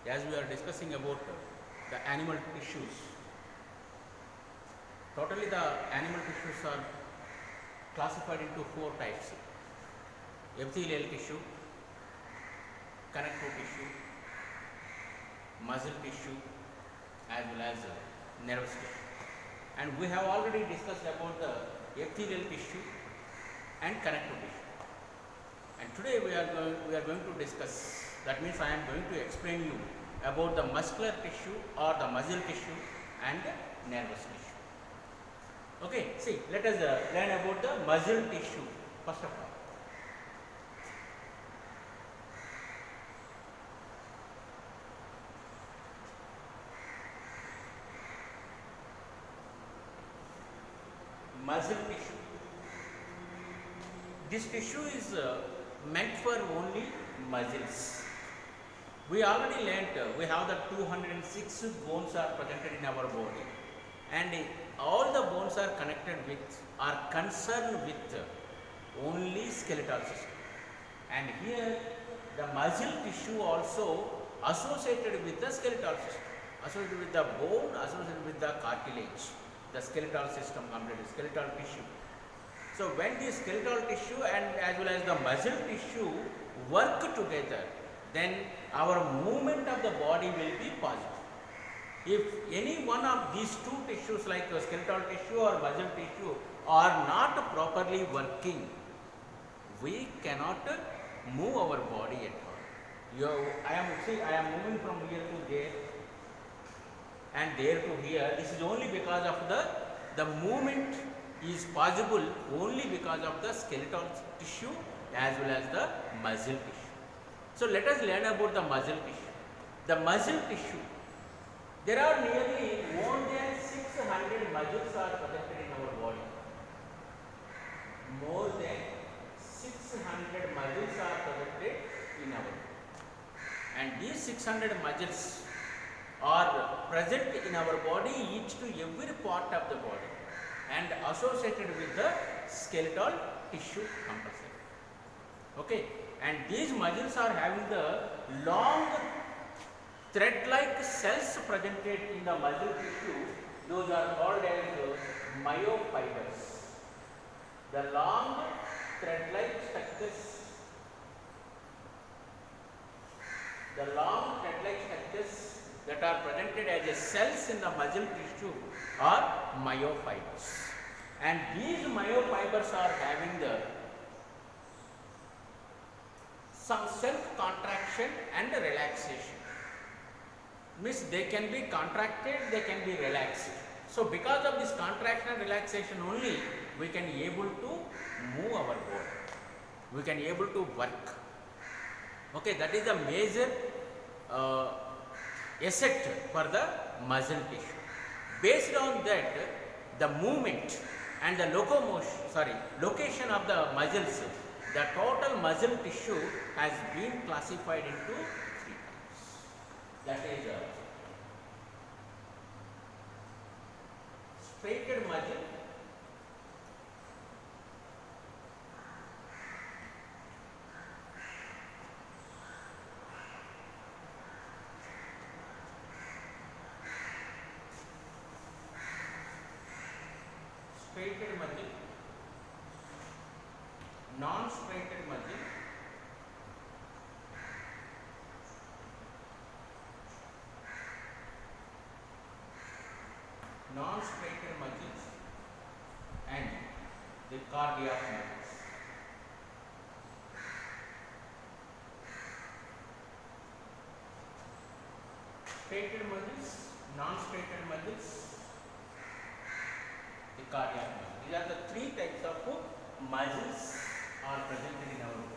as we are discussing about the animal tissues. Totally the animal tissues are classified into four types: epithelial tissue, connective tissue, muscle tissue, as well as nervous tissue. And we have already discussed about the epithelial tissue and connective tissue. And today we are going to discuss, that means I am going to explain you about the muscular tissue or the muscle tissue and nervous tissue. Okay, see, let us learn about the muscle tissue first of all. Muscle tissue. This tissue is meant for only muscles. We already learnt we have the 206 bones are present in our body, and all the bones are connected with, are concerned with only skeletal system. And here the muscle tissue also associated with the skeletal system, associated with the bone, associated with the cartilage, the skeletal system, completely skeletal tissue. So when the skeletal tissue and as well as the muscle tissue work together, then our movement of the body will be possible. If any one of these two tissues like skeletal tissue or muscle tissue are not properly working, we cannot move our body at all. I am moving from here to there and there to here. This is only because of the movement is possible only because of the skeletal tissue as well as the muscle tissue. So let us learn about the muscle tissue. The muscle tissue, there are nearly more than 600 muscles are present in our body. More than 600 muscles are present in our body. And these 600 muscles are present in our body, each to every part of the body, and associated with the skeletal tissue compulsory. Okay, and these muscles are having the long thread-like cells presented in the muscle tissue. Those are called as myofibers. The long thread-like structures, that are presented as cells in the muscle tissue are myofibers. And these myofibers are having the some self contraction and relaxation. Means they can be contracted, they can be relaxed. So because of this contraction and relaxation only, we can able to move our body, we can able to work. Okay, that is the major asset for the muscle tissue. Based on that, the movement and the location of the muscles, the total muscle tissue has been classified into three types. That is striated muscle, non-striated muscle, non-striated muscles, and the cardiac muscles. Striated muscles, non-striated muscles, the cardiac muscles. These are the three types of muscles are presented in our body.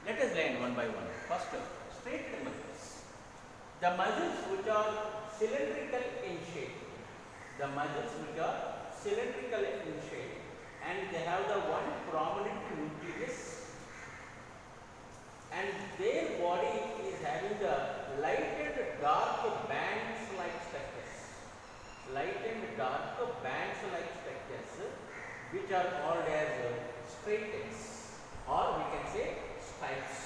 Let us learn one by one. First, striated muscles. The muscles which are cylindrical in shape. The muscles which are cylindrical in shape, and they have the one prominent nucleus, and their body is having the lighted dark bands like structures. Lightened dark bands like structures, which are called as striates, or we can say stripes.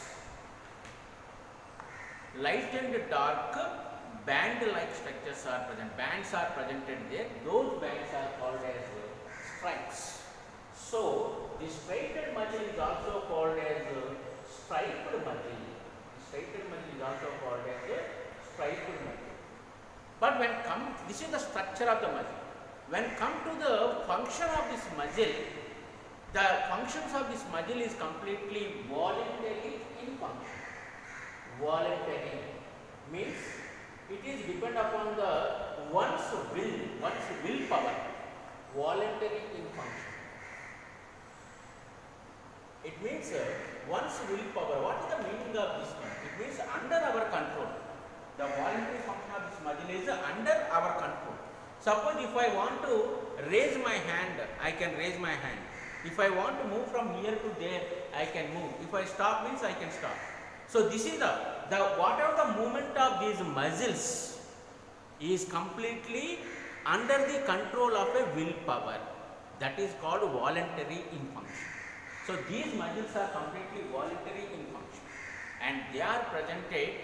light and dark band-like structures are present. Bands are presented there. Those bands are called as stripes. So the striated muscle is also called as striped muscle. Striated muscle is also called as striped muscle. But when this is the structure of the muscle. When come to the function of this muscle, the functions of this muscle is completely voluntary in function. Voluntary means it is depend upon the one's willpower. Voluntary in function. It means one's willpower. What is the meaning of this one? It means under our control. The voluntary function of this muscle is under our control. Suppose if I want to raise my hand, I can raise my hand. If I want to move from here to there, I can move. If I stop means I can stop. So this is the whatever the movement of these muscles is completely under the control of a willpower. That is called voluntary in function. So these muscles are completely voluntary in function, and they are presented,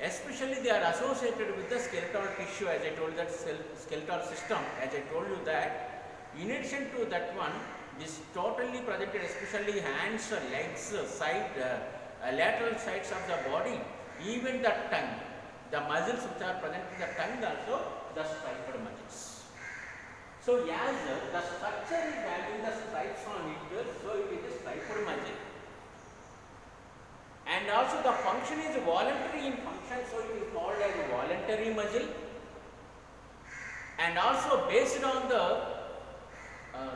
especially they are associated with the skeletal tissue, as I told that skeletal system, as I told you that. In addition to that one, this totally presented, especially hands, legs, lateral sides of the body, even the tongue. The muscles which are present in the tongue also, the striped muscles. So as the structure is having the stripes on it, so it is a striped muscle. And also the function is voluntary in function, so it is called as a voluntary muscle. And also based on the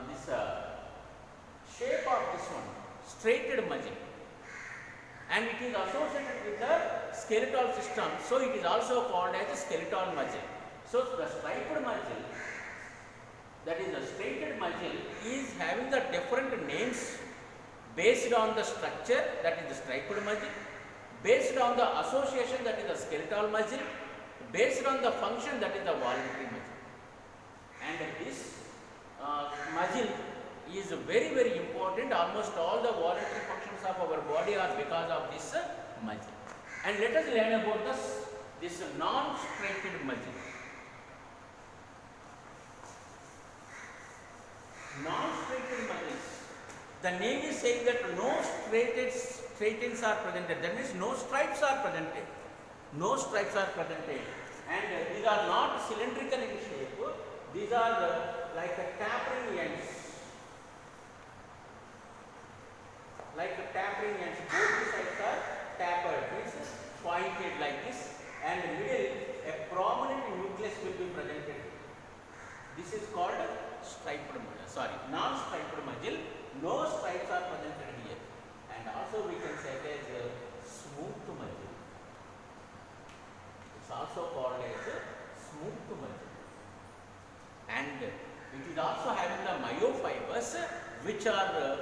this shape of this one, straighted muscle, and it is associated with the skeletal system, so it is also called as a skeletal muscle. So the striped muscle, that is the straighted muscle, is having the different names based on the structure, that is the striped muscle, based on the association, that is the skeletal muscle, based on the function, that is the voluntary muscle. And this muscle is very, very important. Almost all the voluntary functions of our body are because of this muscle. And let us learn about this non-straighted muscle. Non-straighted muscles. The name is saying that no straightens are presented. That means no stripes are presented. No stripes are presented. And these are not cylindrical in shape. These are like a tapering ends. Like a tapering ends. Both the sides are tapered. Means pointed like this. And in the middle, a prominent nucleus will be presented. This is called striped muscle. Sorry, non-striped muscle. No stripes are presented here. And also we can say it as smooth muscle. It's also called as smooth muscle. And it is also having the myofibers, which are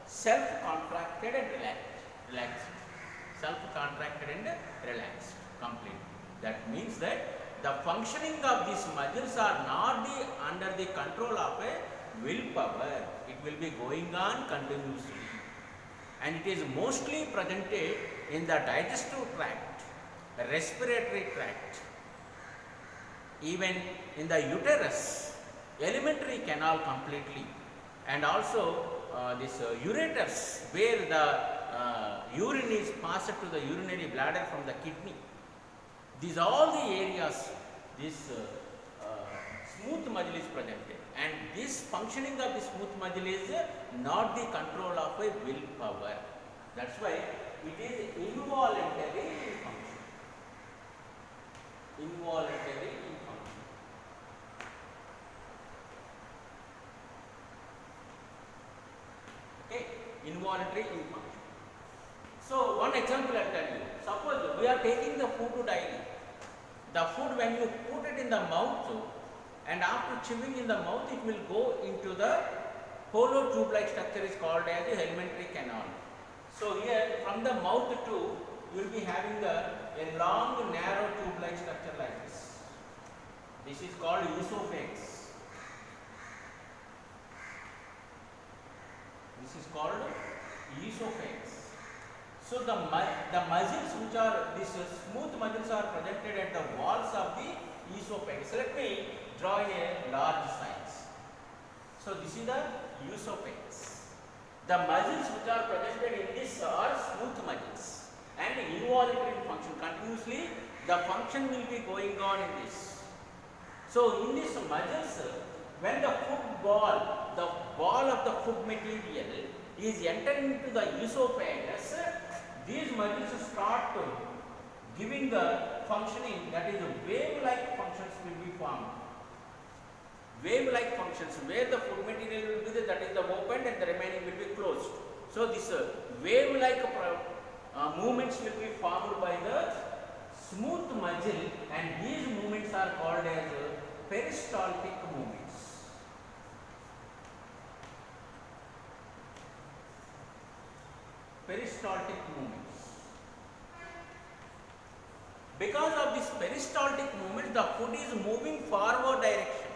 self-contracted and relaxed. Self-contracted and relaxed completely. That means that the functioning of these muscles are not under the control of a willpower. It will be going on continuously. And it is mostly presented in the digestive tract, the respiratory tract, even in the uterus, alimentary canal completely, and also this ureters, where the urine is passed to the urinary bladder from the kidney. These are all the areas this smooth muscle is presented, and this functioning of the smooth muscle is not the control of a willpower. That's why it is involuntary in function. Involuntary in function. Okay, involuntary in function. So one example I tell you. Suppose we are taking the food daily. The food, when you put it in the mouth, and after chewing in the mouth, it will go into the hollow tube-like structure is called as the alimentary canal. So here, from the mouth to, you will be having a long, narrow tube-like structure like this. This is called esophagus. This is called esophagus. So the muscles which are these smooth muscles are presented at the walls of the esophagus. Let me draw in a large size. So this is the esophagus. The muscles which are presented in this are smooth muscles and involuntary function. Continuously the function will be going on in this. So in this muscles, when the the ball of the food material is entering into the esophagus, these muscles start giving the functioning, that is wave-like functions will be formed. Wave-like functions where the food material will be there, that is the opened and the remaining will be closed. So this wave-like movements will be formed by the smooth muscle, and these movements are called as peristaltic movements. Peristaltic movements. Because of this peristaltic movement, the food is moving forward direction.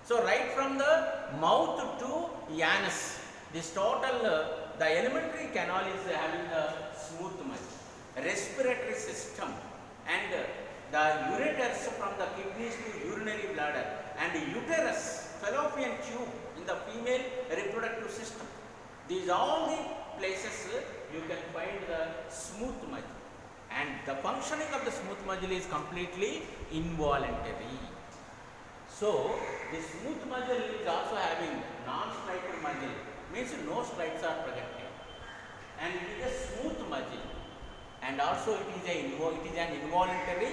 So right from the mouth to anus, this total the alimentary canal is having the smooth muscle. Respiratory system and the ureters from the kidneys to urinary bladder, and uterus, fallopian tube in the female reproductive system. These all the places you can find the smooth muscle, and the functioning of the smooth muscle is completely involuntary. So the smooth muscle is also having non-striated muscle, means no striates are presented, and it is a smooth muscle, and also it is an involuntary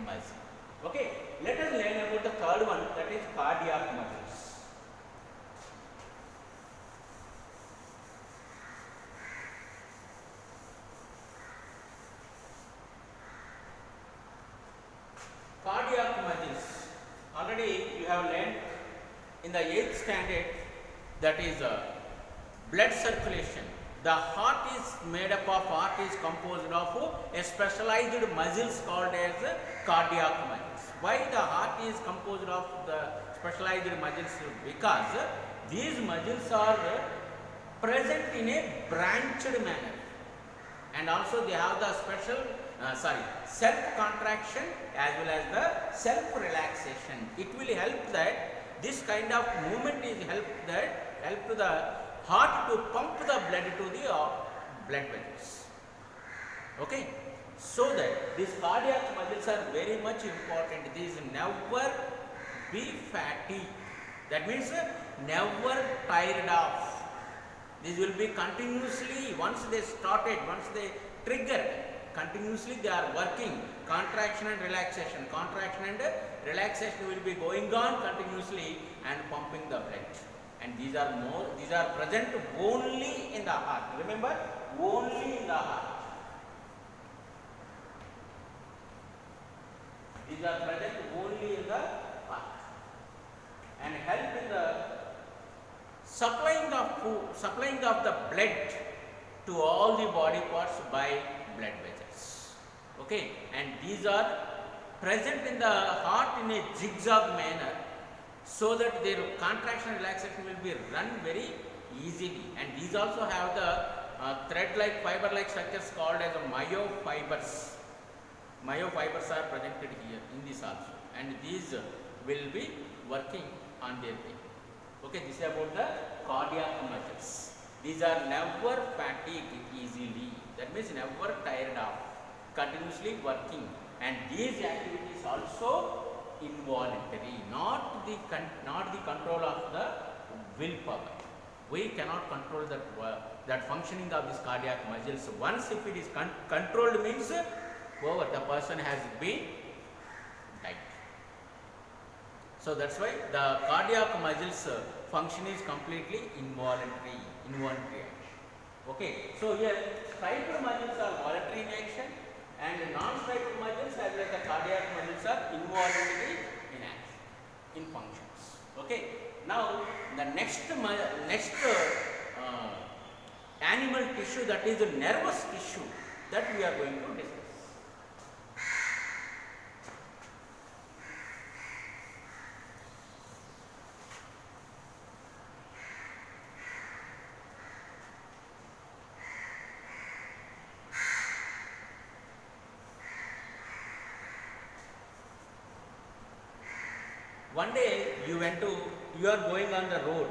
muscle. Okay, let us learn about the third one, that is cardiac muscles. Cardiac muscles, already you have learned in the 8th standard, that is blood circulation. The heart is made up of, heart is composed of a specialized muscles called as cardiac muscles. Why the heart is composed of the specialized muscles? Because these muscles are present in a branched manner, and also they have the special self contraction as well as the self relaxation. It will help that this kind of movement is help to the heart to pump the blood to the blood vessels. Okay, so that these cardiac muscles are very much important. These never be fatigued, that means never tired of. These will be continuously, once they started, once they triggered, continuously they are working. Contraction and relaxation will be going on continuously and pumping the blood. And these are present only in the heart. Remember, only in the heart. These are present only in the heart and help in the supplying of the blood to all the body parts by blood vessels. Okay, and these are present in the heart in a zigzag manner, so that their contraction and relaxation will be run very easily. And these also have the thread-like, fiber-like structures called as myofibers. Myofibers are presented here in this also, and these will be working on their way. Okay, this is about the cardiac muscles. These are never fatigued easily, that means never tired of, continuously working, and these activities also involuntary, not the control of the willpower. We cannot control that functioning of this cardiac muscles. Once if it is controlled, means over, the person has been died. So that's why the cardiac muscles function is completely involuntary action. Okay, so here striated muscles are voluntary in action, and non-striated muscles as well as the cardiac muscles are involuntary in action, in functions. Okay, now the next animal tissue, that is the nervous tissue, that we are going to discuss. One day you are going on the road,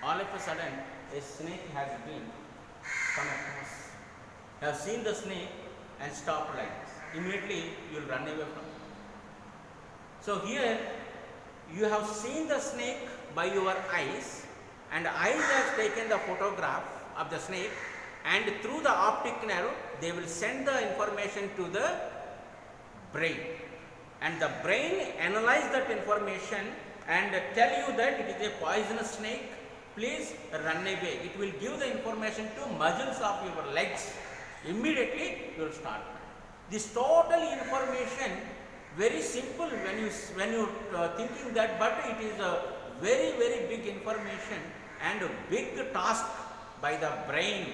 all of a sudden a snake has been come across. You have seen the snake and stopped like this. Immediately you will run away from it. So here you have seen the snake by your eyes, and eyes has taken the photograph of the snake, and through the optic nerve they will send the information to the brain, and the brain analyze that information and tell you that it is a poisonous snake, please run away. It will give the information to muscles of your legs. Immediately you will start. This total information, very simple when you thinking that, but it is a very big information and a big task by the brain,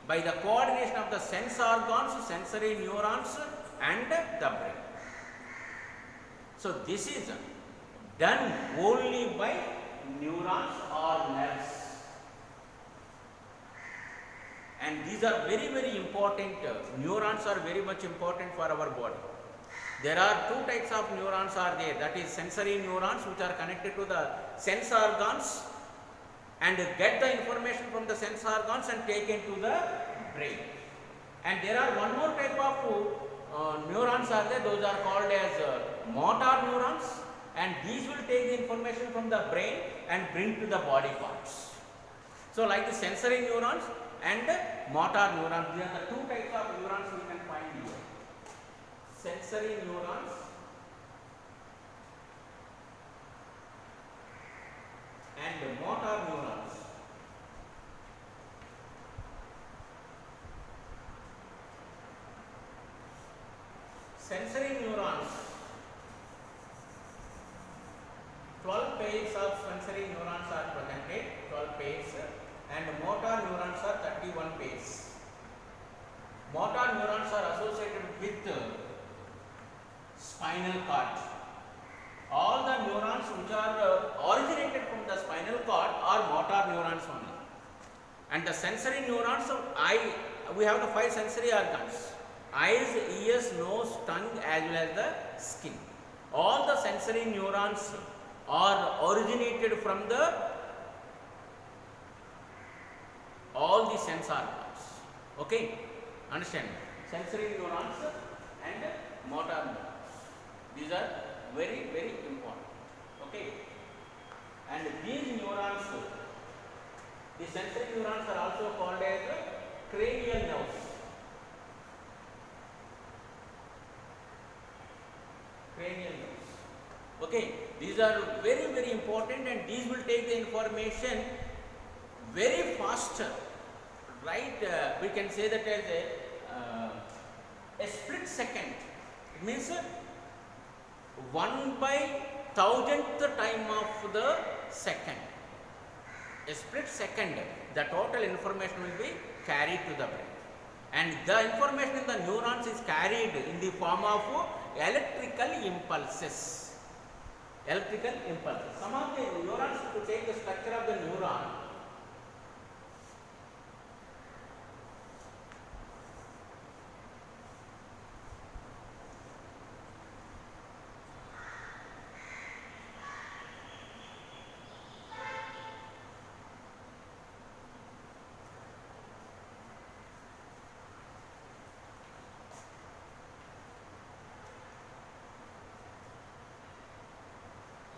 by the coordination of the sense organs, sensory neurons and the brain. So this is done only by neurons or nerves, and these are very important. Neurons are very much important for our body. There are two types of neurons are there, that is sensory neurons, which are connected to the sense organs and get the information from the sense organs and take into the brain. And there are one more type of neurons are there, those are called as motor neurons, and these will take the information from the brain and bring to the body parts. So like the sensory neurons and motor neurons, these are the two types of neurons we can find here. Sensory neurons and motor neurons. Sensory neurons, 12 pairs of sensory neurons are presented, 12 pairs, and motor neurons are 31 pairs. Motor neurons are associated with spinal cord. All the neurons which are originated from the spinal cord are motor neurons only. And the sensory neurons, we have the 5 sensory organs: eyes, ears, nose, tongue as well as the skin. All the sensory neurons are originated from all the sense organs. Okay, understand? Sensory neurons and motor neurons, these are very important. Okay, and these neurons, the sensory neurons are also called as cranial nerves. Cranial nerves. Okay, these are very important, and these will take the information very fast, right? We can say that as a split second. It means 1/1000th time of the second. A split second, the total information will be carried to the brain, and the information in the neurons is carried in the form of electrical impulses. Electrical impulses. Some of the neurons, to take the structure of the neuron,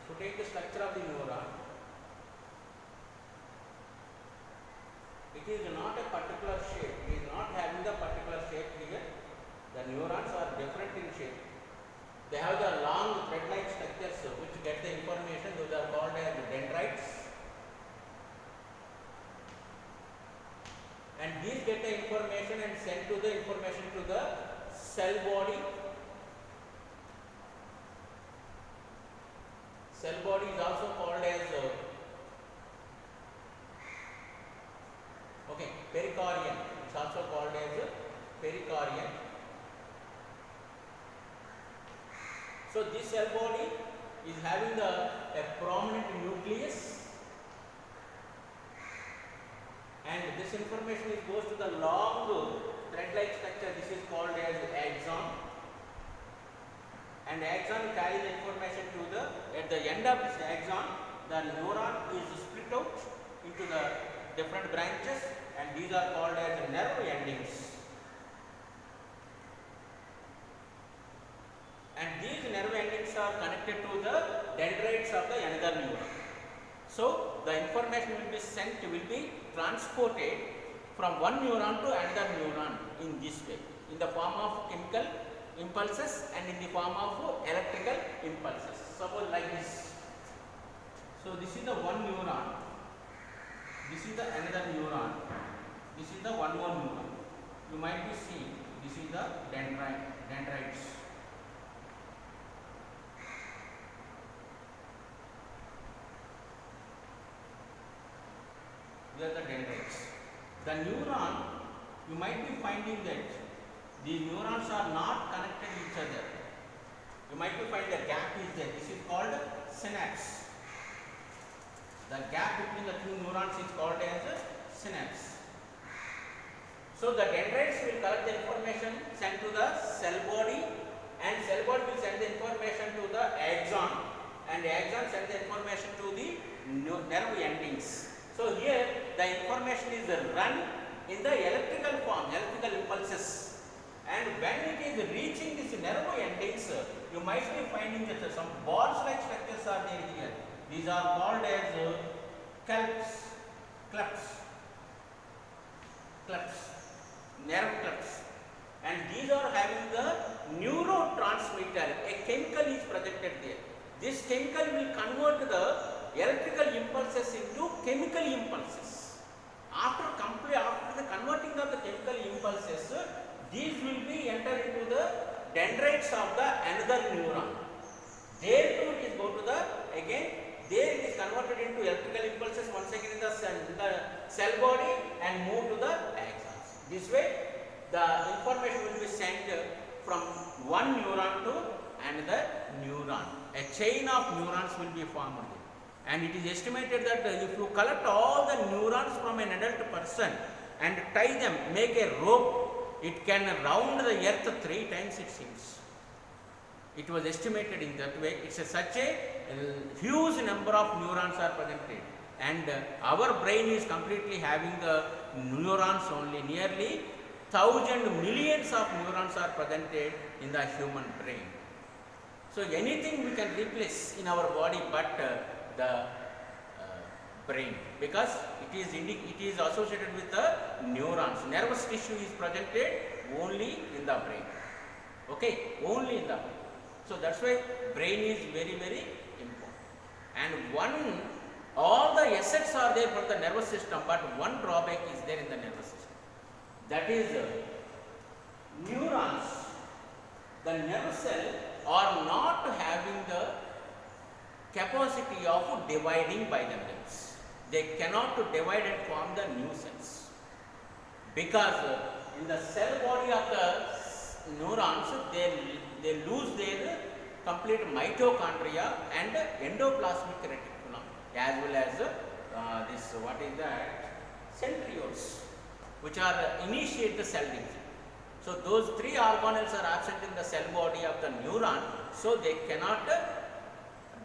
to take the structure of the neuron, it is not a particular shape, it is not having the particular shape here. The neurons are different in shape. They have the long thread-like structures which get the information, those are called as dendrites. And these get the information and send to the information to the cell body. Cell body is also called as pericardium. It's also called as pericardium. So this cell body is having a prominent nucleus, and this information goes to the long thread-like structure. This is called as axon, and axon carry the information to the, at the end of this axon, the neuron is split out into the different branches, and these are called as nerve endings. And these nerve endings are connected to the dendrites of the another neuron. So the information will be sent, will be transported from one neuron to another neuron in this way, in the form of chemical impulses and in the form of electrical impulses. Suppose like this. So this is the one neuron, this is the another neuron, this is the one more neuron. You might be seeing this is the dendrites. These are the dendrites. The neuron, you might be finding that these neurons are not connected each other. You might be finding the gap is there. This is called synapse. The gap between the two neurons is called as a synapse. So the dendrites will collect the information, sent to the cell body, and cell body will send the information to the axon, and the axon send the information to the nerve endings. So here the information is run in the electrical form, electrical impulses, and when it is reaching this nerve endings, you might be finding that some balls like structures are there here. These are called as clefts, nerve clefts, and these are having the neurotransmitter. A chemical is projected there. This chemical will convert the electrical impulses into chemical impulses. After the converting of the chemical impulses, these will be enter into the dendrites of the another neuron. There too it is go to the, again there it is converted into electrical impulses once again in the cell body and move to the axons. This way the information will be sent from one neuron to another neuron. A chain of neurons will be formed. And it is estimated that if you collect all the neurons from an adult person and tie them, make a rope, it can round the earth 3 times, it seems. It was estimated in that way. It's such a huge number of neurons are presented, and our brain is completely having the neurons only. Nearly 1,000 millions of neurons are presented in the human brain. So anything we can replace in our body but the brain, because it is associated with the neurons. Nervous tissue is presented only in the brain. Okay, only in the brain. So that's why brain is very, very important. And all the assets are there for the nervous system, but one drawback is there in the nervous system. That is neurons. The nerve cell are not having the capacity of dividing by themselves. They cannot divide and form the new cells, because in the cell body of the neurons they lose their complete mitochondria and endoplasmic reticulum, as well as this what is that centrioles, which are initiate the cell division. So those 3 organelles are absent in the cell body of the neuron, so they cannot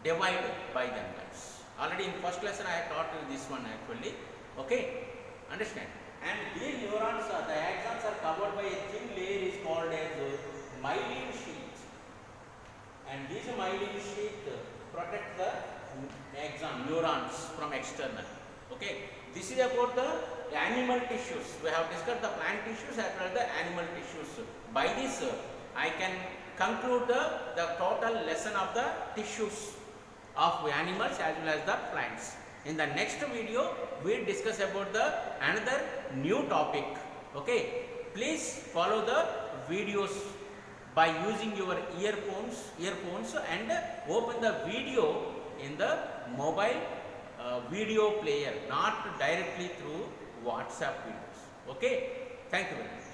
divide by themselves. Already in first lesson I have taught you this one actually. Okay, understand? And these neurons the axons are covered by a thin layer is called as myelin sheath, and this myelin sheath protect the axon neurons from external. Okay, this is about the animal tissues. We have discussed the plant tissues as well as the animal tissues. By this I can conclude the total lesson of the tissues of animals as well as the plants. In the next video we will discuss about the another new topic. Okay, please follow the videos by using your earphones and open the video in the mobile video player, not directly through WhatsApp videos. Okay, thank you very much.